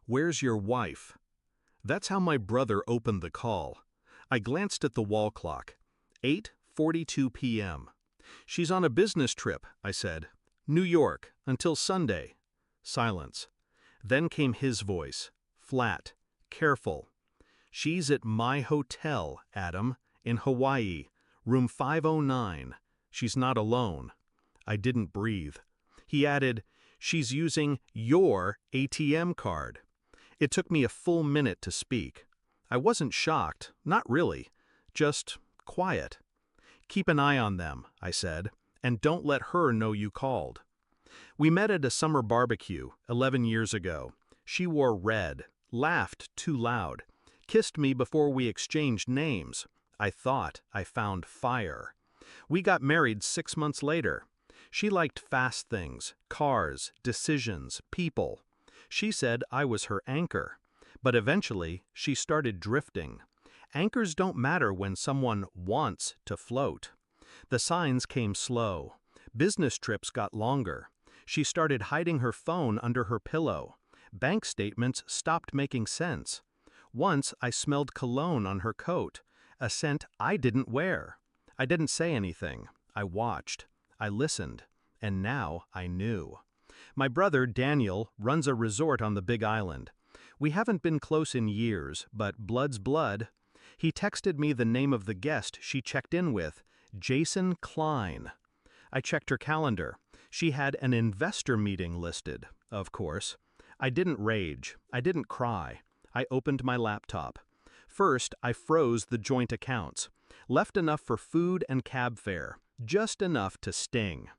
"Where's your wife?" That's how my brother opened the call. I glanced at the wall clock. 8:42 p.m. "She's on a business trip," I said. "New York, until Sunday." Silence. Then came his voice, flat, careful. "She's at my hotel, Adam, in Hawaii, room 509. She's not alone." I didn't breathe. He added, "She's using your ATM card." It took me a full minute to speak. I wasn't shocked, not really, just quiet. "Keep an eye on them," I said, "and don't let her know you called." We met at a summer barbecue 11 years ago. She wore red, laughed too loud, kissed me before we exchanged names. I thought I found fire. We got married 6 months later. She liked fast things, cars, decisions, people. She said I was her anchor. But eventually, she started drifting. Anchors don't matter when someone wants to float. The signs came slow. Business trips got longer. She started hiding her phone under her pillow. Bank statements stopped making sense. Once I smelled cologne on her coat, a scent I didn't wear. I didn't say anything. I watched. I listened. And now I knew. My brother, Daniel, runs a resort on the Big Island. We haven't been close in years, but blood's blood. He texted me the name of the guest she checked in with, Jason Klein. I checked her calendar. She had an investor meeting listed, of course. I didn't rage. I didn't cry. I opened my laptop. First, I froze the joint accounts. Left enough for food and cab fare, just enough to sting.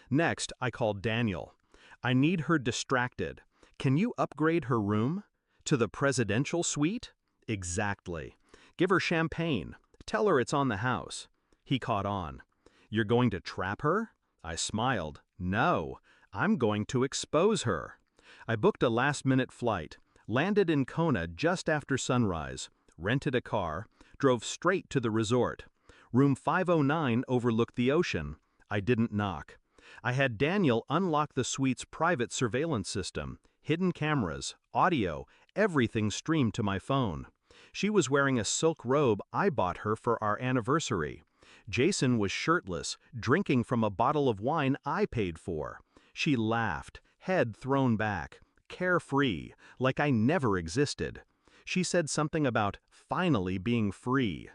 Next, I called Daniel. "I need her distracted. Can you upgrade her room? To the presidential suite?" "Exactly. Give her champagne. Tell her it's on the house." He caught on. "You're going to trap her?" I smiled. "No, I'm going to expose her." I booked a last-minute flight, landed in Kona just after sunrise, rented a car, drove straight to the resort. Room 509 overlooked the ocean. I didn't knock. I had Daniel unlock the suite's private surveillance system, hidden cameras, audio, everything streamed to my phone. She was wearing a silk robe I bought her for our anniversary. Jason was shirtless, drinking from a bottle of wine I paid for. She laughed, head thrown back, carefree, like I never existed. She said something about finally being free.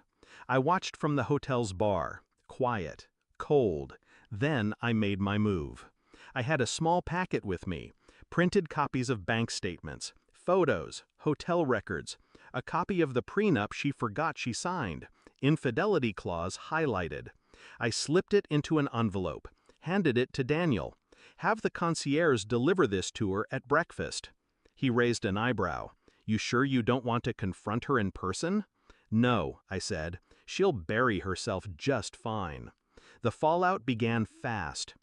I watched from the hotel's bar, quiet, cold. Then I made my move. I had a small packet with me, printed copies of bank statements, photos, hotel records, a copy of the prenup she forgot she signed, infidelity clause highlighted. I slipped it into an envelope, handed it to Daniel. "Have the concierge deliver this to her at breakfast." He raised an eyebrow. "You sure you don't want to confront her in person?" "No," I said. "She'll bury herself just fine." The fallout began fast.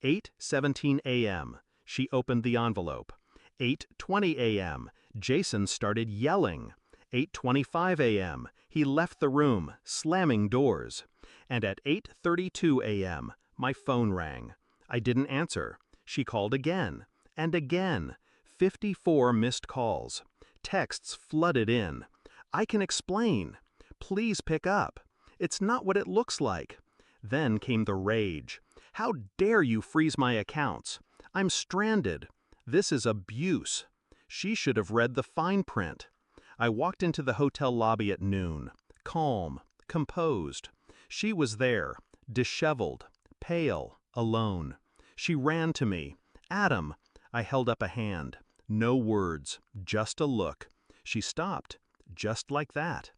8:17 a.m. She opened the envelope. 8:20 a.m. Jason started yelling. 8:25 a.m. He left the room, slamming doors. And at 8:32 a.m., my phone rang. I didn't answer. She called again. And again. 54 missed calls. Texts flooded in. "I can explain. Please pick up. It's not what it looks like." Then came the rage. "How dare you freeze my accounts? I'm stranded. This is abuse." She should have read the fine print. I walked into the hotel lobby at noon, calm, composed. She was there, disheveled, pale, alone. She ran to me. "Adam." I held up a hand. No words, just a look. She stopped, just like that.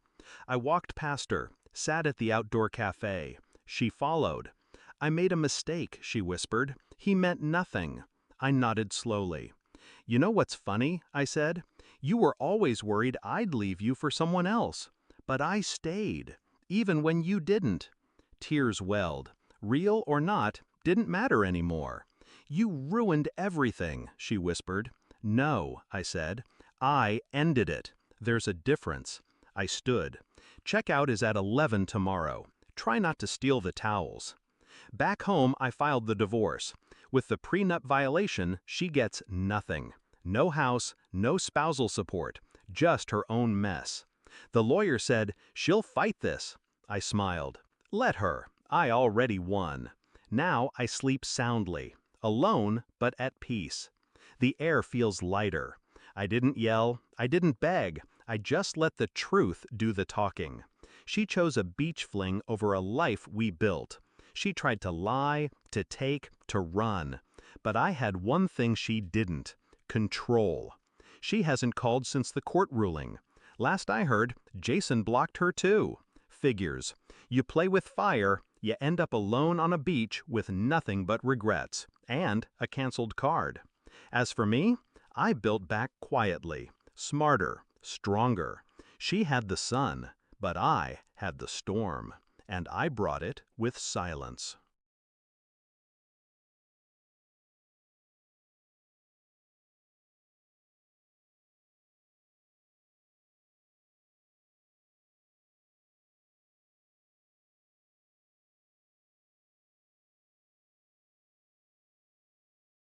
I walked past her, sat at the outdoor cafe. She followed. "I made a mistake," she whispered. "He meant nothing." I nodded slowly. "You know what's funny?" I said. "You were always worried I'd leave you for someone else. But I stayed, even when you didn't." Tears welled. Real or not, didn't matter anymore. "You ruined everything," she whispered. "No," I said. "I ended it. There's a difference." I stood. "Checkout is at 11 tomorrow. Try not to steal the towels." Back home, I filed the divorce. With the prenup violation, she gets nothing. No house, no spousal support, just her own mess. The lawyer said, "She'll fight this." I smiled. Let her. I already won. Now I sleep soundly, alone but at peace. The air feels lighter. I didn't yell, I didn't beg, I just let the truth do the talking. She chose a beach fling over a life we built. She tried to lie, to take, to run. But I had one thing she didn't: control. She hasn't called since the court ruling. Last I heard, Jason blocked her too. Figures. You play with fire, you end up alone on a beach with nothing but regrets, and a canceled card. As for me, I built back quietly, smarter, stronger. She had the sun, but I had the storm, and I brought it with silence.